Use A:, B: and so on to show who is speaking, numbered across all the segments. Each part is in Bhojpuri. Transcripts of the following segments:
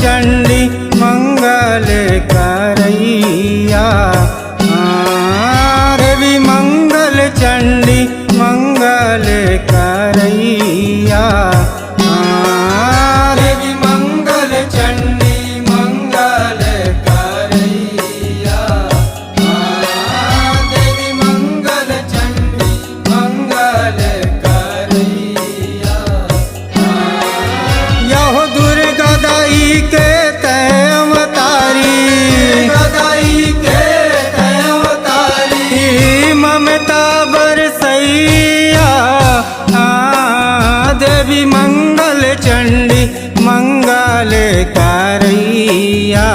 A: चंडी मंगल करैया। देवी मंगल चंडी मंगल करैया। देवी मंगल चंडी मंगल करैया। देवी मंगल चंडी मंगल करैया। यहो दुर्गा दाई के अवतारी, दाई के अवतारी, ममता बरसैया। देवी मंगल चंडी मंगल करैया।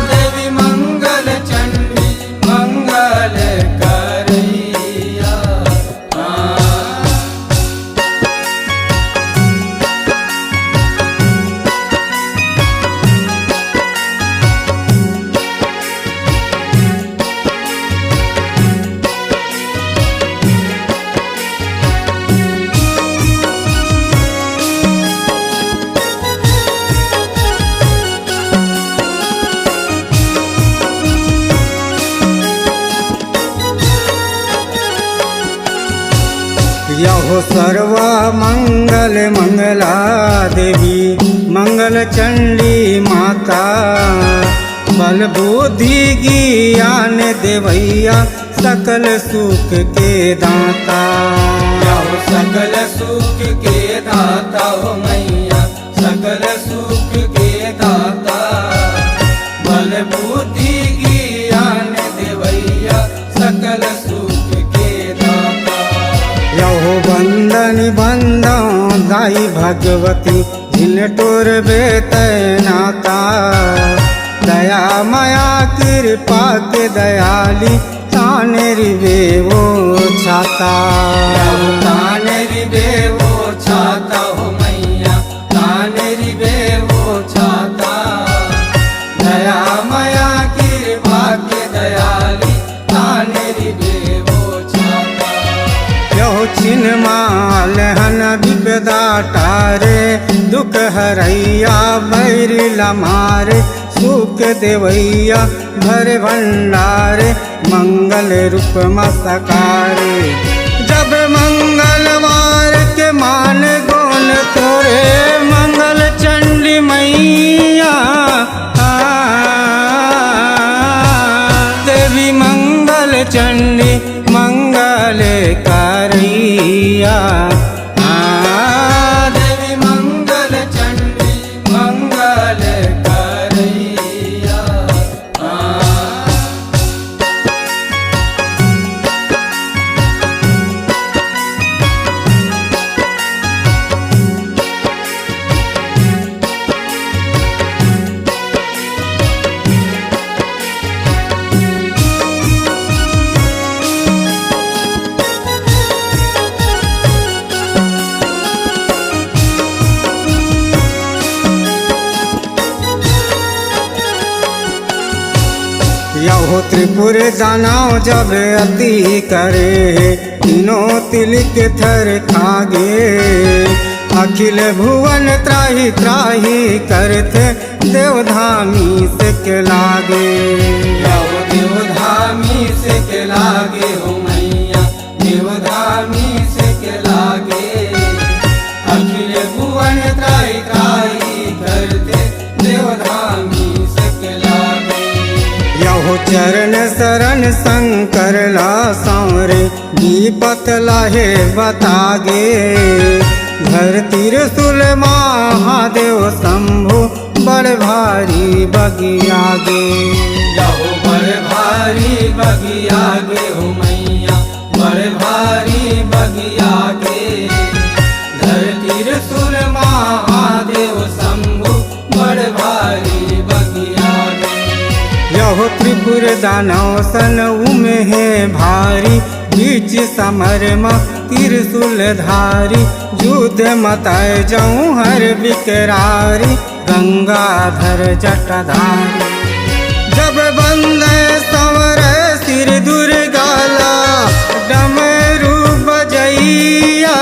A: देवी मंगल चंडी मंगल करैया। यहो सर्वा मंगल मंगला देवी मंगल चंडी माता। बल बुद्धि ज्ञान देवैया सकल सुख के दाता। यहो सकल सुख के दाता हो मैया, सकल सुख के दाता। बल बुद्धि ज्ञान देवैया सकल सुख के दाता। यहो बंदन बंदो दाई भगवती जिन टोर बेतनाता। दया माया कृपा के दयाली ताने रिवे वो छाता। ताने रिवे वो छाता हो मैया, ताने रिवे वो छाता। दया माया कृपा के दयाली ताने रिवे वो छाता। यहो छिन माल हन विपदा टारे, दुख हरैया बैर लमारे। सुख देवैया भर भंडारे, मंगल रूप मसकारे। जब मंगलवार के मान गुण तोरे, मंगल चंडी मैया। देवी मंगल चंडी मंगल करैया। देवी मंगल चंडी मंगल करैया। यहो त्रिपुर दानव जब अति करे, तीनों तिल के थर खागे। अखिल भुवन त्राही त्राही करते, देवधामी से के लागे। यहो देवधामी से के लागे हो मैया, देवधामी से के लागे। अखिल भुवन त्राही त्राही करते, देवधामी से के लागे। यहो चरण शरण शंकर ला सांवरे, दीपत लाहे बतागे। धरती रसुल महादेव शंभु, बड़ भारी बगियागे। यहो बड़ भारी बगियागे हो मैया, बड़ भारी बगियागे। धरती रसुल महादेव शंभु, बड़ भारी बगियागे। यहो त्रिपुर दानव सन उमे है भारी, बीच समर में त्रिशूल धारी। युद्ध मताए जाऊं हर विकरारी, गंगाधर जटाधारी। जब बंदे संवर सिर दुर्गाला, डमरू बजैया।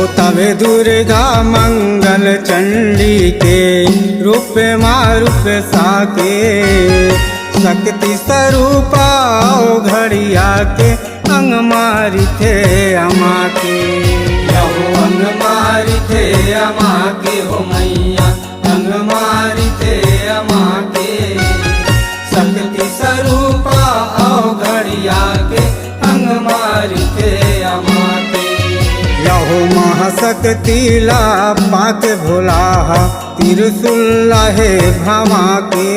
A: यहो तवे दुर्गा मंगल चंडी के रूप मारूप साके शक्ति स्वरूपा घड़िया के अंग मारी थे अमा के यहो अंग मारी थे अमा के हो मैया अंग मारी थे अमा के शक्ति स्वरूपा घड़िया के अंग मारी थे अमा के यहो महाशक्ति ला पाक भोला तिरसुल्ला है भमा के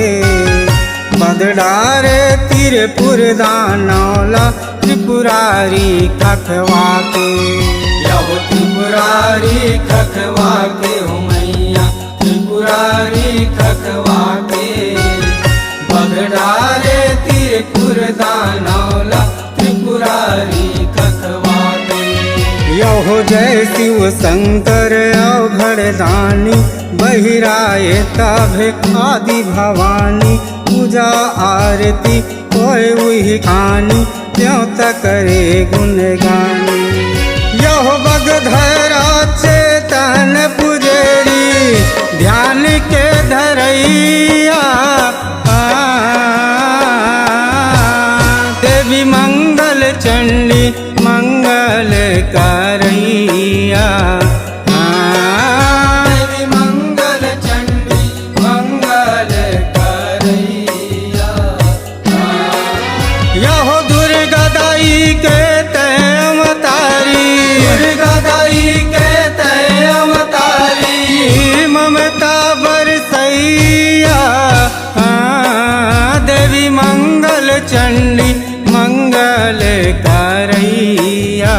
A: बदडारे त्रिपुर दानौला त्रिपुरारी खखवा के यहो त्रिपुरारी खखवा के हो मैया त्रिपुरारी खखवा के बदडारे त्रिपुर दानौला त्रिपुरारी खखवा के यहो जय शिव शंकर अवघड़दानी बहिराए तभे आदि भवानी पूजा आरती कोई वही खानी क्यों तक करे गुणगानी यहो बगधरा चेतन पुजेरी ध्यान के धरैया देवी मंगल चंडी मंगल करैया देवी मंगल चंडी मंगल करैया यहो दुर्गा दाई के तय अवतारी दुर्गा दाई के तय अवतारी ममता बरसैया देवी मंगल चंडी मंगल करैया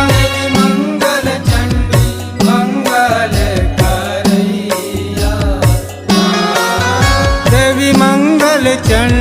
A: देवी मंगल चंडी मंगल करैया देवी मंगल चंडी